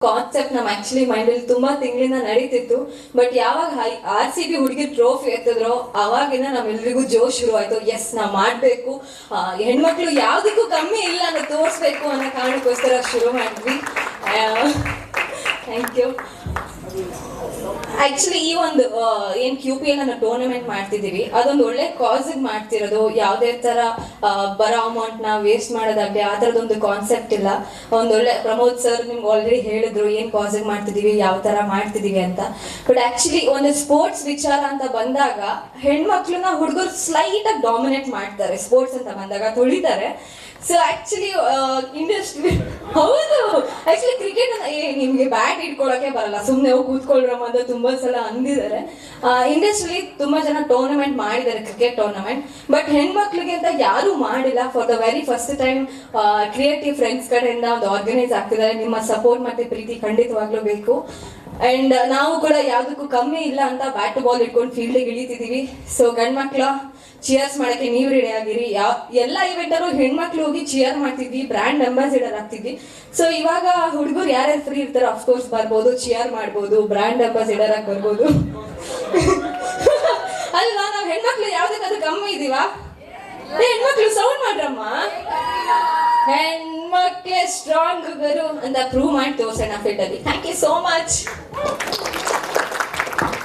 Concept ನಮ್ಮ actually ಮೈಂಡಲ್ಲಿ ತುಂಬಾ ತಿಂಗಳಿಂದ ನಡೀತಿತ್ತು. ಬಟ್ ಯಾವಾಗ RCB ಹುಡುಗಿ ಟ್ರೋಫಿ ಎತ್ತಿದ್ರೋ ಅವಾಗಿನ ನಮ್ಮೆಲ್ರಿಗೂ ಜೋಶ್ ಶುರು ಆಯ್ತು. ಎಸ್ ನಾವು ಮಾಡಬೇಕು, ಹೆಣ್ಮಕ್ಳು ಯಾವುದಕ್ಕೂ ಕಮ್ಮಿ ಇಲ್ಲ ಅನ್ನೋ ತೋರಿಸ್ಬೇಕು ಅನ್ನೋ ಕಾರಣಕ್ಕೋಸ್ಕರ ಶುರು ಮಾಡಿದ್ವಿ. Thank you. ಆಕ್ಚುಲಿ ಈ ಒಂದು ಏನ್ QPL ಅನ್ನೋ ಟೂರ್ನಮೆಂಟ್ ಮಾಡ್ತಿದೀವಿ, ಅದೊಂದು ಒಳ್ಳೆ ಕಾಸಿಗೆ ಮಾಡ್ತಿರೋದು. ಯಾವುದೇ ತರ ಬರೋ ಅಮೌಂಟ್ ನ ವೇಸ್ಟ್ ಮಾಡೋದಾಗ್ಲಿ ಆ ಥರದೊಂದು ಕಾನ್ಸೆಪ್ಟ್ ಇಲ್ಲ. ಒಂದೊಳ್ಳೆ ಪ್ರಮೋದ್ ಸರ್ ನಿಮ್ಗೆ ಆಲ್ರೆಡಿ ಹೇಳಿದ್ರು ಏನ್ ಕಾಸಿಗೆ ಮಾಡ್ತಿದೀವಿ, ಯಾವ ತರ ಮಾಡ್ತಿದೀವಿ ಅಂತ. ಬಟ್ ಆಕ್ಚುಲಿ ಒಂದು ಸ್ಪೋರ್ಟ್ಸ್ ವಿಚಾರ ಅಂತ ಬಂದಾಗ ಹೆಣ್ಮಕ್ಳನ್ನ ಹುಡುಗರು ಸ್ಲೈಟ್ ಆಗಿ ಡಾಮಿನೇಟ್ ಮಾಡ್ತಾರೆ. ಸ್ಪೋರ್ಟ್ಸ್ ಅಂತ ಬಂದಾಗ ತುಳಿತಾರೆ. ಸೊ ಆಕ್ಚುಲಿ ಇಂಡಸ್ಟ್ರಿ ಹೌದು, ಆಕ್ಚುಲಿ ಕ್ರಿಕೆಟ್ ನಿಮ್ಗೆ ಬ್ಯಾಟ್ ಇಟ್ಕೊಳ್ಳೋಕೆ ಬರಲ್ಲ, ಸುಮ್ಮನೆ ಹೋಗಿ ಕೂತ್ಕೊಳ್ರಮ್ಮ ಅಂತ ತುಂಬಾ ಸಲ ಅಂದಿದ್ದಾರೆ. ಇಂಡಸ್ಟ್ರಿಲಿ ತುಂಬಾ ಜನ ಟೂರ್ನಮೆಂಟ್ ಮಾಡಿದ್ದಾರೆ, ಕ್ರಿಕೆಟ್ ಟೂರ್ನಮೆಂಟ್. ಬಟ್ ಹೆಣ್ಮಕ್ಳಿಗೆ ಅಂತ ಯಾರು ಮಾಡಿಲ್ಲ. For the very first time creative friends ಕಡೆಯಿಂದ ಒಂದು ಆರ್ಗನೈಸ್ ಆಗ್ತಿದ್ದಾರೆ. ನಿಮ್ಮ ಸಪೋರ್ಟ್ ಮತ್ತೆ ಪ್ರೀತಿ ಖಂಡಿತವಾಗ್ಲೂ ಬೇಕು. ಅಂಡ್ ನಾವು ಕೂಡ ಯಾವುದಕ್ಕೂ ಕಮ್ಮಿ ಇಲ್ಲ ಅಂತ ಬ್ಯಾಟ್ ಬಾಲ್ ಇಟ್ಕೊಂಡು ಫೀಲ್ಡಿಗೆ ಇಳಿತಿದೀವಿ. ಸೊ ಗಂಡ್ಮಕ್ಳ ಚಿಯರ್ಸ್ ಮಾಡಕ್ಕೆ ನೀವು ರೆಡಿ ಆಗಿರಿ. ಎಲ್ಲ ಇವೆಂಟಲ್ಲೂ ಹೆಣ್ಮಕ್ಳು ಹೋಗಿ ಚಿಯರ್ ಮಾಡ್ತಿದ್ವಿ, ಬ್ರ್ಯಾಂಡ್ ಅಂಬಾಸಿಡರ್ ಆಗ್ತಿದ್ವಿ. ಸೊ ಇವಾಗ ಹುಡುಗರು ಯಾರ್ಯಾರು ಫ್ರೀ ಇರ್ತಾರೋ ಅಫ್ಕೋರ್ಸ್ ಬರ್ಬೋದು, ಚಿಯರ್ ಮಾಡ್ಬೋದು, ಬ್ರ್ಯಾಂಡ್ ಅಂಬಾಸಿಡರ್ ಆಗಿ ಬರ್ಬೋದು. ಅಲ್ವಾ, ನಾವು ಹೆಣ್ಮಕ್ಳು ಯಾವ್ದಕ್ಕಾದ್ರೂ ಕಮ್ಮಿ ಇದೀವಾ? ಹೆಣ್ಮಕ್ಳು ಸೌಂಡ್ ಮಾಡ್ರಮ್ಮ. ಹೆಣ್ಮಕ್ಳೇ ಸ್ಟ್ರಾಂಗ್ ಅಂತ ಪ್ರೂವ್ ಮಾಡಿ ತೋರ್ಸೋಣ ಫೀಲ್ಡ್ ಅಲ್ಲಿ. Thank you so much.